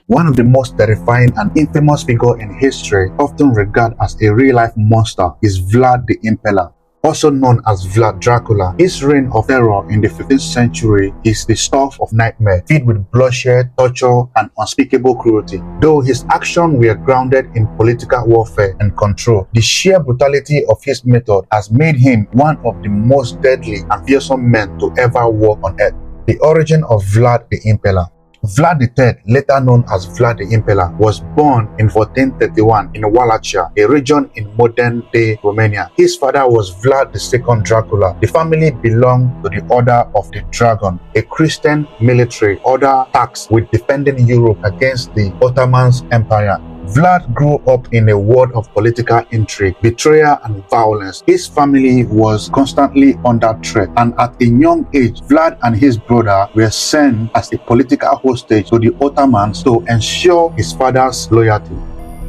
One of the most terrifying and infamous figures in history, often regarded as a real-life monster, is Vlad the Impaler, also known as Vlad Dracula. His reign of terror in the 15th century is the stuff of nightmare, filled with bloodshed, torture, and unspeakable cruelty. Though his actions were grounded in political warfare and control, the sheer brutality of his method has made him one of the most deadly and fearsome men to ever walk on earth. The origin of Vlad the Impaler. Vlad III, later known as Vlad the Impaler, was born in 1431 in Wallachia, a region in modern-day Romania. His father was Vlad II Dracula. The family belonged to the Order of the Dragon, a Christian military order tasked with defending Europe against the Ottoman Empire. Vlad grew up in a world of political intrigue, betrayal, and violence. His family was constantly under threat, and at a young age, Vlad and his brother were sent as a political hostage to the Ottomans to ensure his father's loyalty.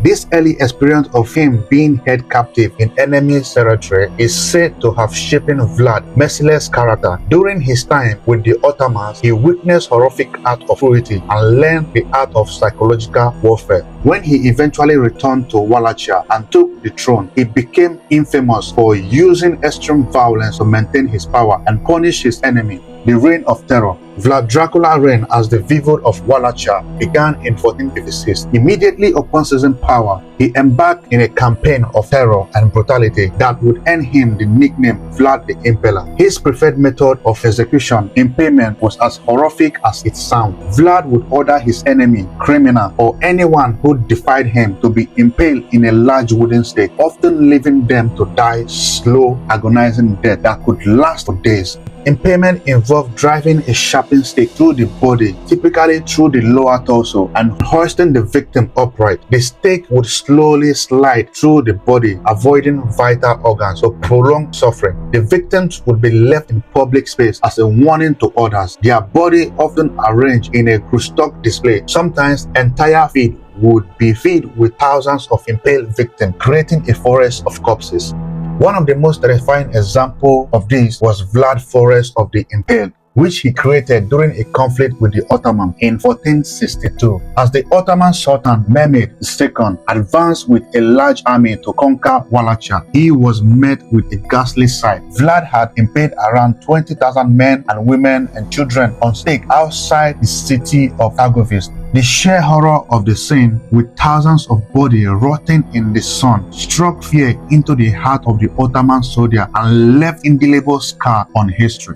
This early experience of him being held captive in enemy territory is said to have shaped Vlad's merciless character. During his time with the Ottomans, he witnessed horrific acts of cruelty and learned the art of psychological warfare. When he eventually returned to Wallachia and took the throne, he became infamous for using extreme violence to maintain his power and punish his enemy. The Reign of Terror. Vlad Dracula's reign as the Voivode of Wallachia began in 1456. Immediately upon seizing power, he embarked in a campaign of terror and brutality that would earn him the nickname Vlad the Impaler. His preferred method of execution, impalement, was as horrific as it sounds. Vlad would order his enemy, criminal, or anyone who defied him to be impaled in a large wooden stake, often leaving them to die slow, agonizing death that could last for days. Impalement involved driving a sharpened stake through the body, typically through the lower torso, and hoisting the victim upright. The stake would slowly slide through the body, avoiding vital organs or prolonged suffering. The victims would be left in public space as a warning to others. Their body often arranged in a grotesque display. Sometimes entire field would be filled with thousands of impaled victims, creating a forest of corpses. One of the most terrifying examples of this was Vlad's Forest of the Impaled, which he created during a conflict with the Ottomans in 1462. As the Ottoman Sultan Mehmed II advanced with a large army to conquer Wallachia, he was met with a ghastly sight. Vlad had impaled around 20,000 men and women and children on stake outside the city of Targovisk. The sheer horror of the scene, with thousands of bodies rotting in the sun, struck fear into the heart of the Ottoman soldier and left indelible scars on history.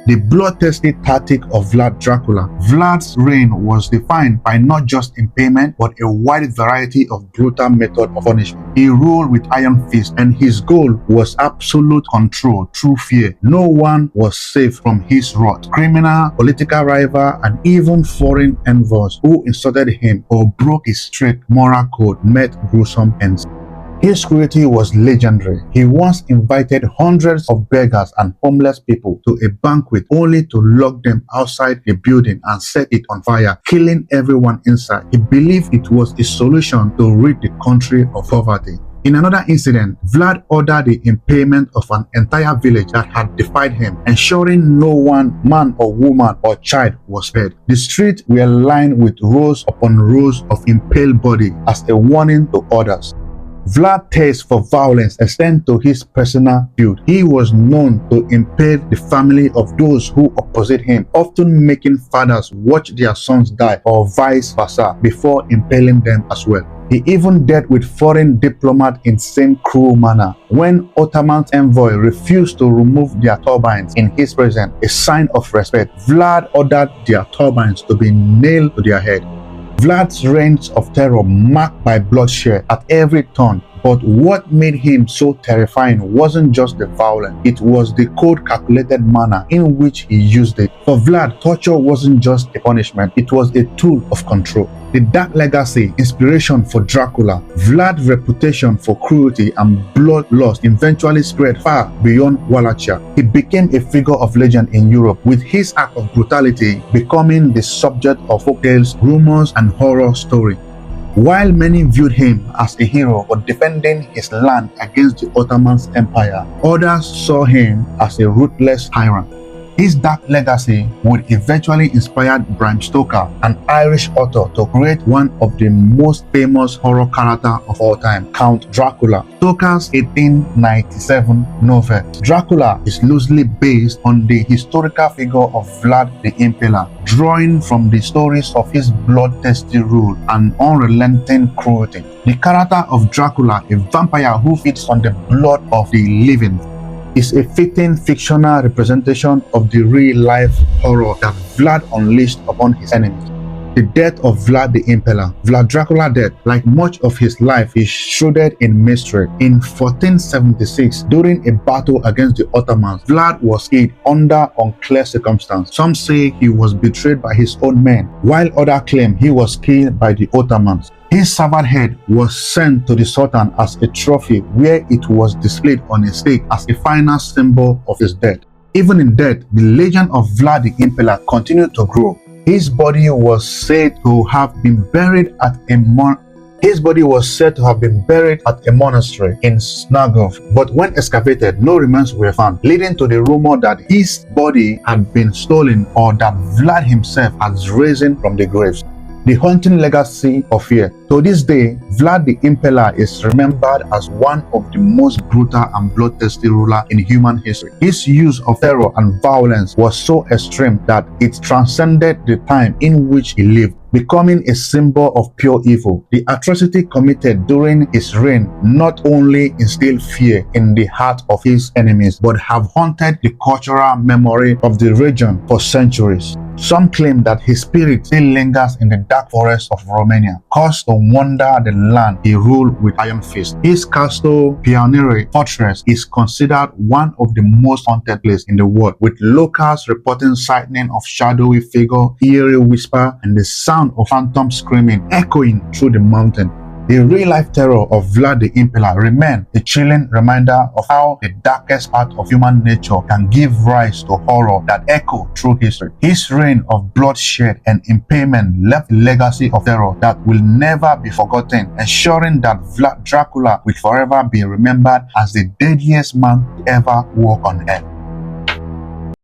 The bloodthirsty tactic of Vlad Dracula. Vlad's reign was defined by not just impalement but a wide variety of brutal methods of punishment. He ruled with iron fist, and his goal was absolute control through fear. No one was safe from his wrath. Criminal, political rival, and even foreign envoys who insulted him or broke his strict moral code met gruesome ends. His cruelty was legendary. He once invited hundreds of beggars and homeless people to a banquet only to lock them outside a building and set it on fire, killing everyone inside. He believed it was a solution to rid the country of poverty. In another incident, Vlad ordered the impalement of an entire village that had defied him, ensuring no one, man or woman or child, was spared. The streets were lined with rows upon rows of impaled bodies as a warning to others. Vlad's taste for violence extended to his personal feud. He was known to impale the family of those who opposed him, often making fathers watch their sons die or vice versa before impaling them as well. He even dealt with foreign diplomats in the same cruel manner. When Ottoman envoy refused to remove their turbans in his presence, a sign of respect, Vlad ordered their turbans to be nailed to their head. Vlad's reign of terror marked by bloodshed at every turn, but what made him so terrifying wasn't just the violence, it was the cold, calculated manner in which he used it. For Vlad, torture wasn't just a punishment, it was a tool of control. The dark legacy, inspiration for Dracula. Vlad's reputation for cruelty and bloodlust eventually spread far beyond Wallachia. He became a figure of legend in Europe, with his act of brutality becoming the subject of folktales, rumors, and horror stories. While many viewed him as a hero for defending his land against the Ottoman Empire, others saw him as a ruthless tyrant. His dark legacy would eventually inspire Bram Stoker, an Irish author, to create one of the most famous horror characters of all time, Count Dracula. Stoker's 1897 novel, Dracula, is loosely based on the historical figure of Vlad the Impaler, drawing from the stories of his bloodthirsty rule and unrelenting cruelty. The character of Dracula, a vampire who feeds on the blood of the living, is a fitting fictional representation of the real-life horror that Vlad unleashed upon his enemies. The death of Vlad the Impaler. Vlad Dracula's death, like much of his life, is shrouded in mystery. In 1476, during a battle against the Ottomans, Vlad was killed under unclear circumstances. Some say he was betrayed by his own men, while others claim he was killed by the Ottomans. His severed head was sent to the Sultan as a trophy, where it was displayed on a stake as a final symbol of his death. Even in death, the legend of Vlad the Impaler continued to grow. His body was said to have been buried at a monastery in Snagov, but when excavated, no remains were found, leading to the rumor that his body had been stolen or that Vlad himself has risen from the graves. The haunting legacy of fear. To this day, Vlad the Impaler is remembered as one of the most brutal and bloodthirsty rulers in human history. His use of terror and violence was so extreme that it transcended the time in which he lived, becoming a symbol of pure evil. The atrocity committed during his reign not only instilled fear in the heart of his enemies, but have haunted the cultural memory of the region for centuries. Some claim that his spirit still lingers in the dark forests of Romania, caused to wander the land he ruled with iron fist. His castle Pioniere fortress is considered one of the most haunted places in the world, with locals reporting sighting of shadowy figure, eerie whisper, and the sound of phantom screaming echoing through the mountain. The real-life terror of Vlad the Impaler remains a chilling reminder of how the darkest part of human nature can give rise to horror that echo through history. His reign of bloodshed and impalement left a legacy of terror that will never be forgotten, ensuring that Vlad Dracula will forever be remembered as the deadliest man to ever walk on earth.